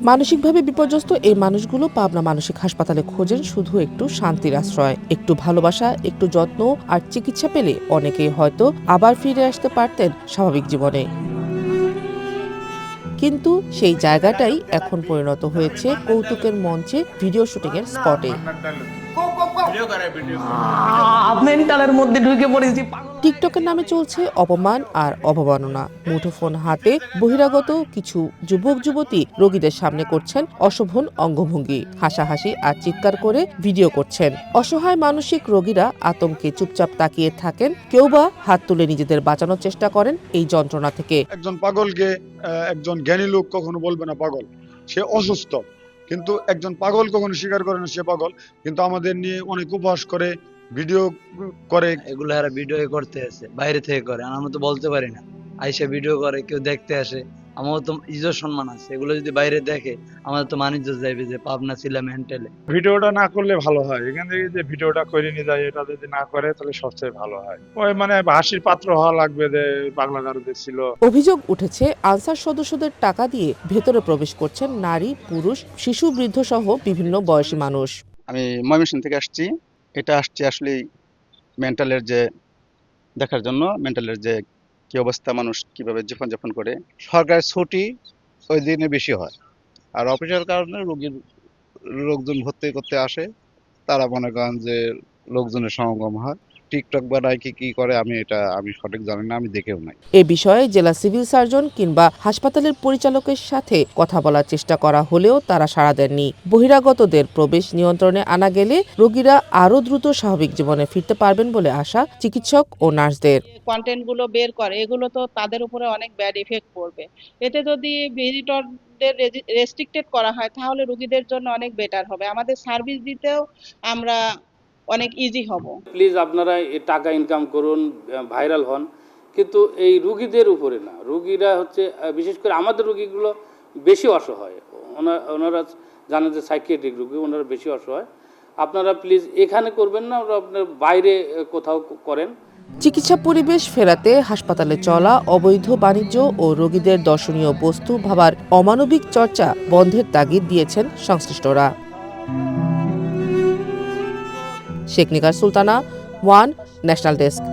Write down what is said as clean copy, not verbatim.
মানসিকভাবে বিপর্যস্ত এই মানুষগুলো পাবনা মানসিক হাসপাতালে খোঁজেন শুধু একটু শান্তির আশ্রয়, একটু ভালোবাসা, একটু যত্ন আর চিকিৎসা পেলে অনেকেই হয়তো আবার ফিরে আসতে পারতেন স্বাভাবিক জীবনে। কিন্তু সেই জায়গাটাই এখন পরিণত হয়েছে কৌতুকের মঞ্চে, ভিডিও শুটিংয়ের স্পটে। টিকটকের নামে চলছে অপমান আর অবমাননা। মুঠোফোন হাতে বহিরাগত কিছু যুবক যুবতী রোগীদের সামনে করছেন অশোভন অঙ্গভঙ্গি, হাসাহাসি আর চিৎকার করে ভিডিও করছেন। অসহায় মানসিক রোগীরা আতঙ্কে চুপচাপ তাকিয়ে থাকেন, কেউ বা হাত তুলে নিজেদের বাঁচানোর চেষ্টা করেন এই যন্ত্রণা থেকে। একজন পাগলকে একজন জ্ঞানী লোক কখনো বলবে না পাগল, সে অসুস্থ। কিন্তু একজন পাগল কখনো স্বীকার করে না সে পাগল। কিন্তু আমাদের নিয়ে অনেক উপহাস করে, ভিডিও করে। এগুলো এরা ভিডিও করতে আসে, বাইরে থেকে করে, আমরা তো বলতে পারি না। আইসা ভিডিও করে, কেউ দেখতে আসে, আমারও তো ইজ্জত সম্মান আছে। এগুলো যদি বাইরে দেখে আমাদের তো মান ইজ্জত যাইবে যে পাবনা ছিলাম মেন্টালে। ভিডিওটা না করলে ভালো হয়, এখান থেকে যে ভিডিওটা করে নিয়ে যায় এটা যদি না করে তাহলে সবচেয়ে ভালো হয়। ওই মানে হাসির পাত্র হওয়া লাগবে যে পাগলা গারদে ছিল। অভিযোগ উঠেছে আনসার সদস্যদের টাকা দিয়ে ভেতরে প্রবেশ করছেন নারী, পুরুষ, শিশু, বৃদ্ধ সহ বিভিন্ন বয়সী মানুষ। আমি ময়মনসিংহ থেকে আসছি। এটা আসছি আসলে মেন্টালের যে দেখার জন্য, মেন্টালের যে কি অবস্থা, মানুষ কিভাবে জীবনযাপন করে। সরকারের ছুটি ওই দিনে বেশি হয়, আর অফিসের কারণে রোগীর লোকজন ভর্তি করতে আসে, তারা মনে করেন যে লোকজনের সমাগম হয়। টিকটক বা নাকি কি করে আমি সঠিক জানি না, আমি দেখেও নাই। এ বিষয়ে জেলা সিভিল সার্জন কিংবা হাসপাতালের পরিচালকের সাথে কথা বলার চেষ্টা করা হলেও তারা সাড়া দেননি। বহিরাগতদের প্রবেশ নিয়ন্ত্রণে আনা গেলে রোগীরা আরও দ্রুত স্বাভাবিক জীবনে ফিরতে পারবেন বলে আশা চিকিৎসক ও নার্সদের। কন্টেন্টগুলো বের করে, এগুলো তো তাদের উপরে অনেক ব্যাড ইফেক্ট পড়বে। এতে যদি ভিজিটরদের রেস্ট্রিক্টেড করা হয় তাহলে রোগীদের জন্য অনেক বেটার হবে, আমাদের সার্ভিস দিতেও আমরা অনেক ইজি হব। প্লিজ আপনারা টাকা ইনকাম করুন, ভাইরাল হন, কিন্তু এই রুগীদের উপরে না। রুগীরা হচ্ছে বিশেষ করে আমাদের রুগীগুলো বেশি অসহায়, ওনারা জানেন যে সাইকিয়াট্রিক রুগী, ওনারা বেশি অসহায়। আপনারা প্লিজ এখানে করবেন না, আপনার বাইরে কোথাও করেন। চিকিৎসা পরিবেশ ফেরাতে হাসপাতালে চলা অবৈধ বাণিজ্য ও রোগীদের দর্শনীয় বস্তু ভাবার অমানবিক চর্চা বন্ধের তাগিদ দিয়েছেন সংশ্লিষ্টরা। Sheikh Nigar Sultana, one national desk.